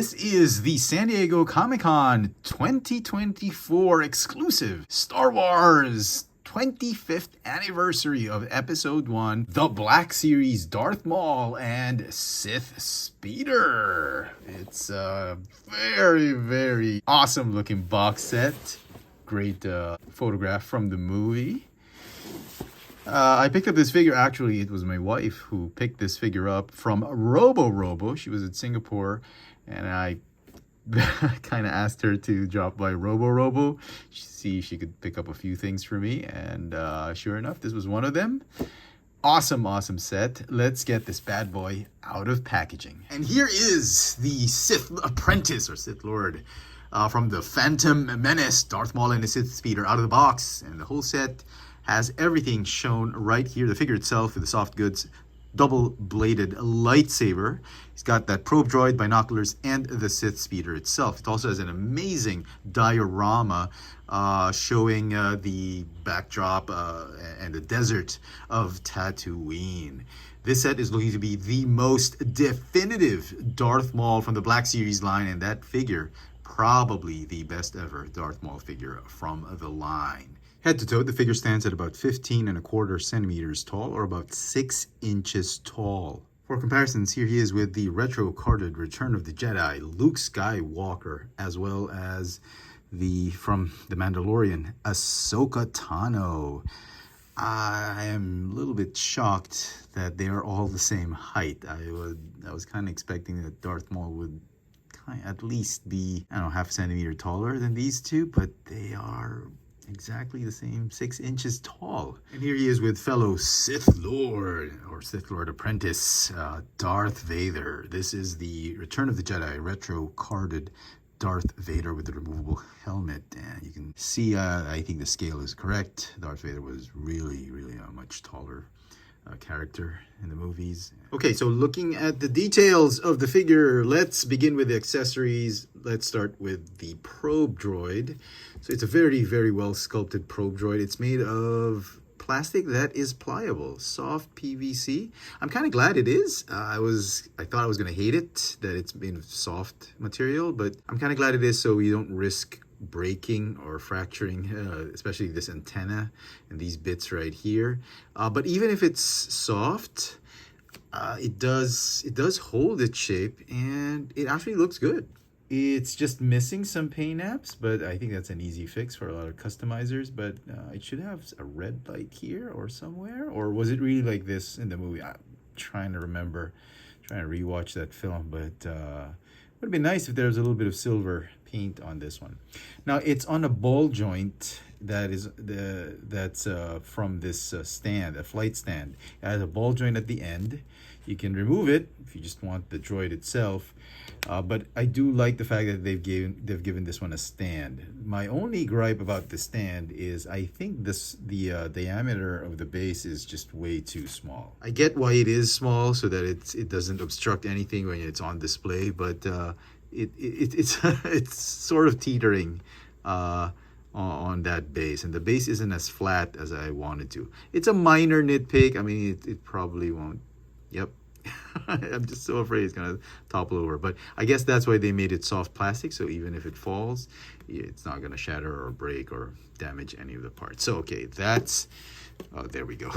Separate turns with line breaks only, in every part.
This is the San Diego Comic-Con 2024 exclusive Star Wars 25th anniversary of Episode 1, the Black Series Darth Maul and Sith Speeder. It's a very, very awesome looking box set. Great photograph from the movie. I picked up this figure. Actually, it was my wife who picked this figure up from Robo. She was in Singapore, and I kind of asked her to drop by Robo, see if she could pick up a few things for me, and sure enough, this was one of them. Awesome set. Let's get this bad boy out of packaging. And here is the Sith Apprentice, or Sith Lord, from the Phantom Menace, Darth Maul and the Sith Speeder out of the box, and the whole set has everything shown right here. The figure itself with the soft goods, double-bladed lightsaber. He's got that probe droid, binoculars, and the Sith Speeder itself. It also has an amazing diorama showing the backdrop and the desert of Tatooine. This set is looking to be the most definitive Darth Maul from the Black Series line, and that figure, probably the best ever Darth Maul figure from the line. Head to toe, the figure stands at about 15¼ centimeters tall, or about 6 inches tall. For comparisons, here he is with the retro-carded Return of the Jedi, Luke Skywalker, as well as from The Mandalorian, Ahsoka Tano. I am a little bit shocked that they are all the same height. I was kind of expecting that Darth Maul would at least be, I don't know, half a centimeter taller than these two, but they are exactly the same, 6 inches tall. And here he is with fellow Sith Lord, or Sith Lord Apprentice, Darth Vader. This is the Return of the Jedi retro-carded Darth Vader with the removable helmet. And you can see, I think the scale is correct. Darth Vader was really a much taller character in the movies. Okay, so looking at the details of the figure, let's begin with the accessories. Let's start with the probe droid. So it's a very well sculpted probe droid. It's made of plastic that is pliable, soft PVC. I'm kind of glad it is. I thought I was going to hate it, that it's made of soft material, but I'm kind of glad it is, so we don't risk breaking or fracturing, especially this antenna and these bits right here. But even if it's soft, it does hold its shape, and it actually looks good. It's just missing some paint apps, but I think that's an easy fix for a lot of customizers. But it should have a red light here or somewhere, or was it really like this in the movie? I'm trying to remember, trying to rewatch that film, but it would have been nice if there was a little bit of silver paint on this one. Now it's on a ball joint that's from this stand, a flight stand. It has a ball joint at the end. You can remove it if you just want the droid itself, but I do like the fact that they've given this one a stand. My only gripe about the stand is I think the diameter of the base is just way too small. I get why it is small, so that it doesn't obstruct anything when it's on display, but it's sort of teetering on that base, and the base isn't as flat as I wanted to. It's a minor nitpick. I mean, it probably won't. Yep. I'm just so afraid it's gonna topple over, but I guess that's why they made it soft plastic, so even if it falls, it's not gonna shatter or break or damage any of the parts. So okay, there we go.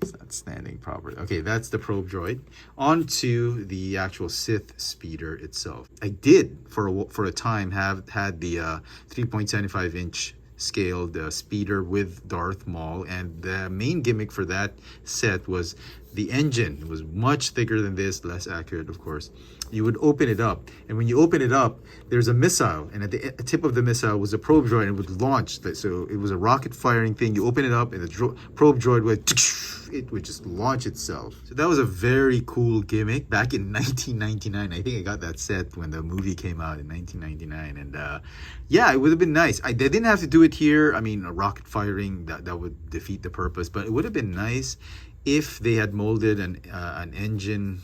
It's not standing properly. Okay, that's the probe droid. On to the actual Sith Speeder itself. I did for a time have had the 3.75 inch scaled speeder with Darth Maul, and the main gimmick for that set was the engine. It was much thicker than this, less accurate, of course. You would open it up, and when you open it up, there's a missile, and at the tip of the missile was a probe droid, and it would launch. So it was a rocket firing thing. You open it up, and the probe droid would just launch itself. So that was a very cool gimmick back in 1999. I think I got that set when the movie came out in 1999, and yeah, it would have been nice. They didn't have to do it here. I mean, a rocket firing, that would defeat the purpose, but it would have been nice if they had molded an engine,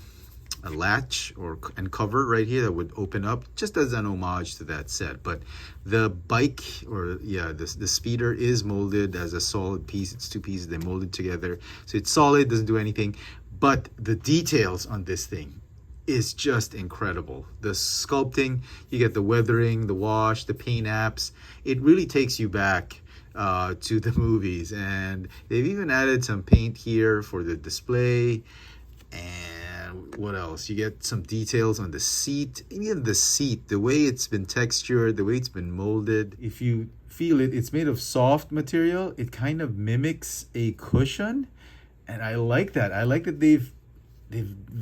a latch and cover right here that would open up, just as an homage to that set. But the bike, the speeder is molded as a solid piece. It's two pieces, they molded together, so it's solid, doesn't do anything. But the details on this thing, is just incredible. The sculpting, you get the weathering, the wash, the paint apps. It really takes you back to the movies. And they've even added some paint here for the display. And what else? You get some details on the seat. Even the seat, the way it's been textured, the way it's been molded. If you feel it, it's made of soft material. It kind of mimics a cushion. And I like that. I like that they've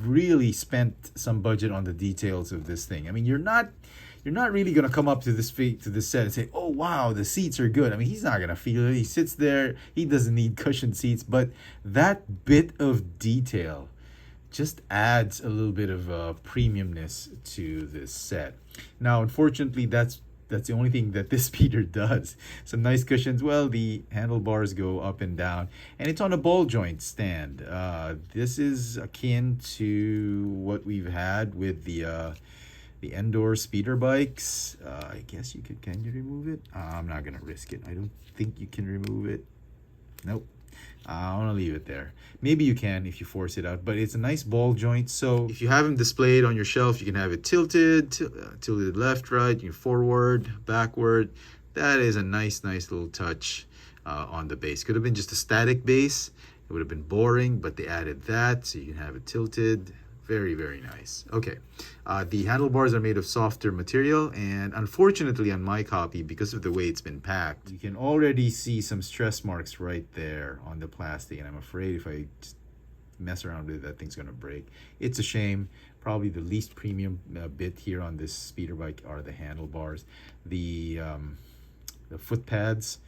really spent some budget on the details of this thing. I mean, you're not really gonna come up to this set and say, "Oh wow, the seats are good." I mean, he's not gonna feel it. He sits there. He doesn't need cushioned seats, but that bit of detail just adds a little bit of premiumness to this set. Now, unfortunately, that's the only thing that this speeder does. Some nice cushions. Well, the handlebars go up and down, and it's on a ball joint stand. This is akin to what we've had with the Endor speeder bikes. I guess you could. Can you remove it? I'm not gonna risk it. I don't think you can remove it. Nope. I want to leave it there. Maybe you can if you force it out, but it's a nice ball joint. So if you have them displayed on your shelf, you can have it tilted, tilted left, right, you forward, backward. That is a nice little touch on the base. Could have been just a static base. It would have been boring, but they added that, so you can have it tilted. Very, very nice. Okay, the handlebars are made of softer material, and unfortunately on my copy, because of the way it's been packed, you can already see some stress marks right there on the plastic, and I'm afraid if I just mess around with it, that thing's gonna break. It's a shame. Probably the least premium bit here on this speeder bike are the handlebars. The foot pads,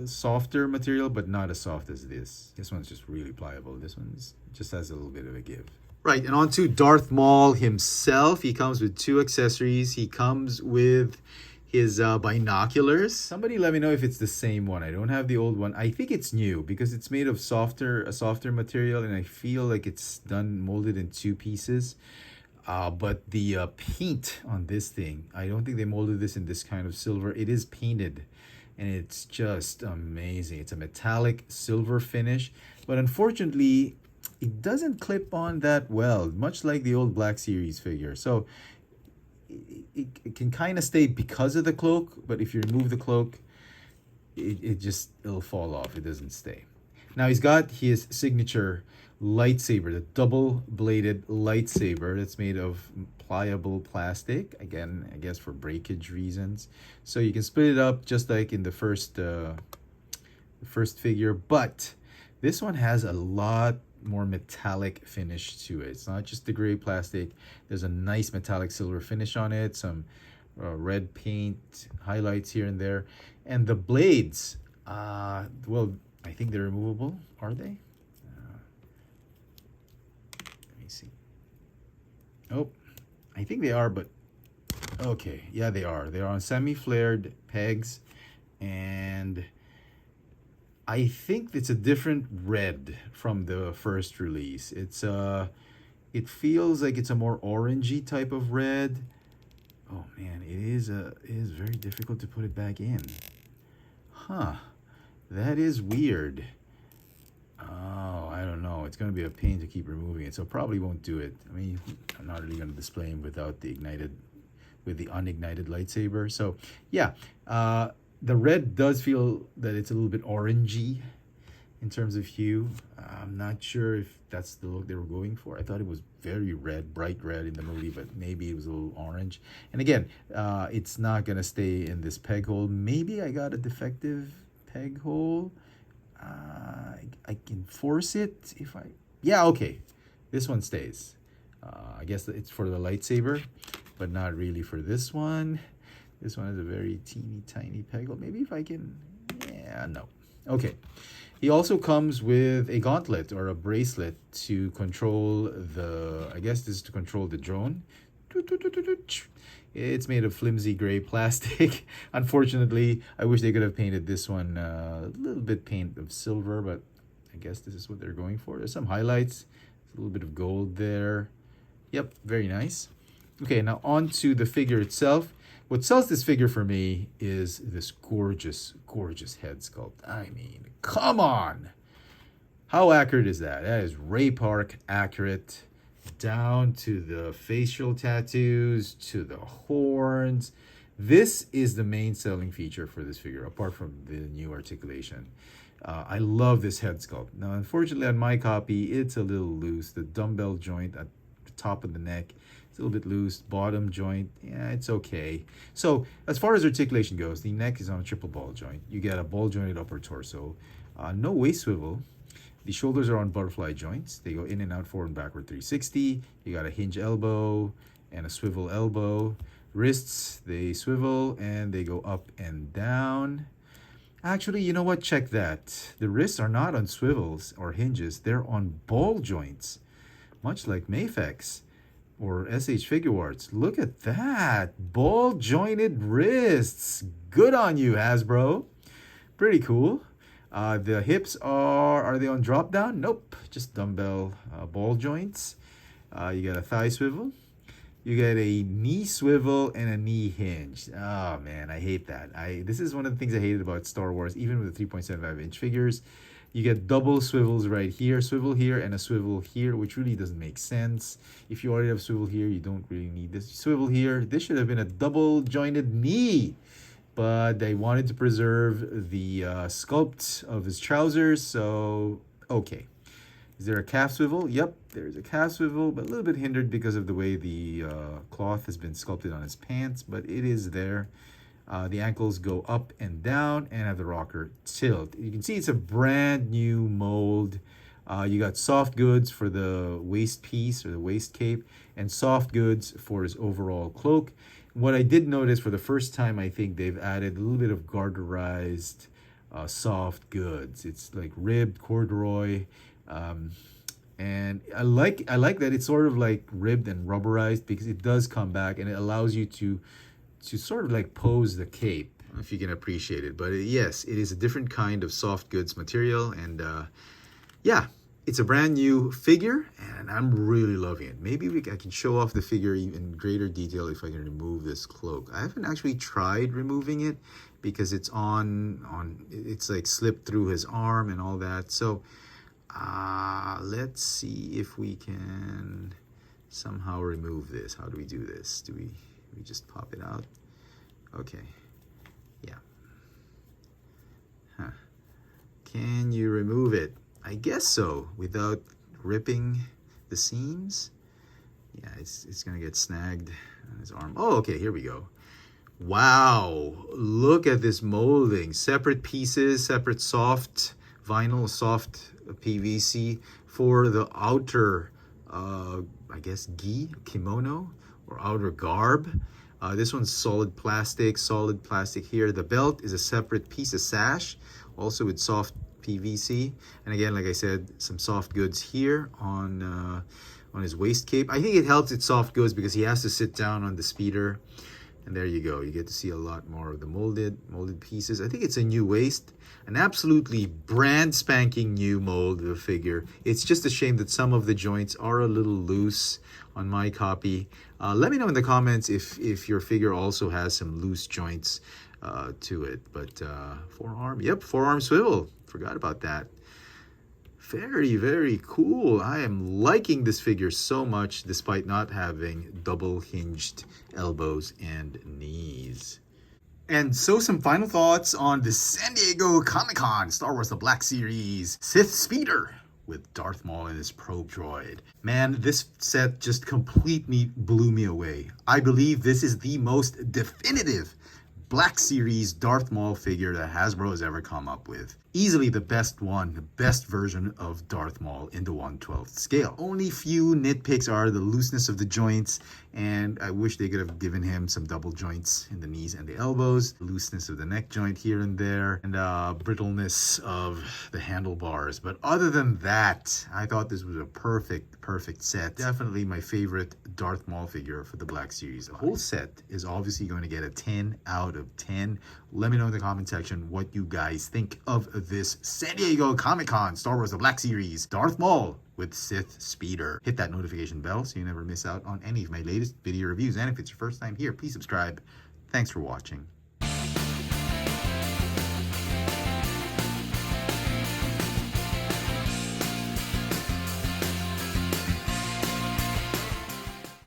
softer material, but not as soft as this. This one's just really pliable. This one's just has a little bit of a give. Right, and on to Darth Maul himself. He comes with 2 accessories. He comes with his binoculars. Somebody let me know if it's the same one. I don't have the old one. I think it's new because it's made of a softer material, and I feel like it's molded in 2 pieces. But the paint on this thing, I don't think they molded this in this kind of silver. It is painted, and it's just amazing. It's a metallic silver finish, but unfortunately, it doesn't clip on that well, much like the old Black Series figure. So it can kind of stay because of the cloak, but if you remove the cloak, it'll fall off. It doesn't stay. Now he's got his signature lightsaber, the double-bladed lightsaber that's made of pliable plastic. Again, I guess for breakage reasons. So you can split it up just like in the first figure, but this one has a lot more metallic finish to it. It's not just the gray plastic. There's a nice metallic silver finish on it, some red paint highlights here and there, and the blades, well, I think they're removable. Are they? Let me see. Oh, I think they are, but okay, yeah, they are. They're on semi-flared pegs, and I think it's a different red from the first release. It feels like it's a more orangey type of red. Oh man, it is very difficult to put it back in. Huh, that is weird. Oh, I don't know. It's gonna be a pain to keep removing it, so probably won't do it. I mean, I'm not really gonna display him without the unignited lightsaber. So yeah, the red does feel that it's a little bit orangey in terms of hue. I'm not sure if that's the look they were going for. I thought it was very red, bright red in the movie, but maybe it was a little orange. And again, it's not gonna stay in this peg hole. Maybe I got a defective peg hole. I can force it if yeah, okay. This one stays. I guess it's for the lightsaber, but not really for this one. This one has a very teeny tiny peg hole. Maybe if I can, yeah, no. Okay. He also comes with a gauntlet or a bracelet to control I guess this is to control the drone. It's made of flimsy gray plastic. Unfortunately, I wish they could have painted this one a little bit paint of silver, but I guess this is what they're going for. There's some highlights, a little bit of gold there. Yep, very nice. Okay, now on to the figure itself. What sells this figure for me is this gorgeous, gorgeous head sculpt. I mean, come on! How accurate is that? That is Ray Park accurate. down to the facial tattoos, to the horns. This is the main selling feature for this figure, apart from the new articulation. I love this head sculpt. Now, unfortunately, on my copy, it's a little loose. The dumbbell joint at the top of the neck, it's a little bit loose. Bottom joint, yeah, it's okay. So, as far as articulation goes, the neck is on a triple ball joint. You get a ball jointed upper torso. No waist swivel. The shoulders are on butterfly joints. They go in and out, forward and backward 360. You got a hinge elbow and a swivel elbow. Wrists, they swivel and they go up and down. Actually, you know what? Check that. The wrists are not on swivels or hinges. They're on ball joints, much like Mafex or SH Figure Arts. Look at that. Ball jointed wrists. Good on you, Hasbro. Pretty cool. The hips are they on drop down? Nope, just dumbbell ball joints. You got a thigh swivel. You get a knee swivel and a knee hinge. Oh man, I hate that. This is one of the things I hated about Star Wars, even with the 3.75-inch figures. You get double swivels right here, swivel here and a swivel here, which really doesn't make sense. If you already have swivel here, you don't really need this swivel here. This should have been a double jointed knee, but they wanted to preserve the sculpt of his trousers, so okay. Is there a calf swivel? Yep, there's a calf swivel, but a little bit hindered because of the way the cloth has been sculpted on his pants, but it is there. The ankles go up and down and have the rocker tilt. You can see it's a brand new mold. You got soft goods for the waist piece or the waist cape and soft goods for his overall cloak. What I did notice for the first time, I think they've added a little bit of garterized soft goods. It's like ribbed corduroy. And I like that it's sort of like ribbed and rubberized because it does come back and it allows you to sort of like pose the cape, if you can appreciate it. But yes, it is a different kind of soft goods material, and yeah, it's a brand new figure and I'm really loving it. Maybe I can show off the figure in greater detail if I can remove this cloak. I haven't actually tried removing it because it's it's like slipped through his arm and all that. So let's see if we can somehow remove this. How do we do this? Do we just pop it out? Okay. Yeah. Huh. Can you remove it? I guess so, without ripping the seams. Yeah, it's gonna get snagged on his arm. Oh, okay, here we go. Wow, look at this molding. Separate pieces, separate soft vinyl, soft PVC for the outer, I guess, gi, kimono, or outer garb. This one's solid plastic here. The belt is a separate piece of sash, also with soft PVC. And again, like I said, some soft goods here on his waist cape. I think it helps it's soft goods because he has to sit down on the speeder. And there you go. You get to see a lot more of the molded pieces. I think it's a new waist. An absolutely brand spanking new mold of a figure. It's just a shame that some of the joints are a little loose on my copy. Let me know in the comments if your figure also has some loose joints to it. But forearm, yep, forearm swivel. Forgot about that. Very, very cool. I am liking this figure so much despite not having double hinged elbows and knees. And so some final thoughts on the San Diego Comic-Con Star Wars The Black Series Sith Speeder with Darth Maul and his probe droid. Man, this set just completely blew me away. I believe this is the most definitive Black Series Darth Maul figure that Hasbro has ever come up with. Easily the best one, the best version of Darth Maul in the 1/12th scale. Only few nitpicks are the looseness of the joints, and I wish they could have given him some double joints in the knees and the elbows, looseness of the neck joint here and there, and brittleness of the handlebars. But other than that, I thought this was a perfect set. Definitely my favorite Darth Maul figure for the Black Series. The whole set is obviously going to get a 10 out of 10. Let me know in the comment section what you guys think of this San Diego Comic-Con Star Wars The Black Series Darth Maul with Sith Speeder. Hit that notification bell so you never miss out on any of my latest video reviews. And if it's your first time here, please subscribe. Thanks for watching.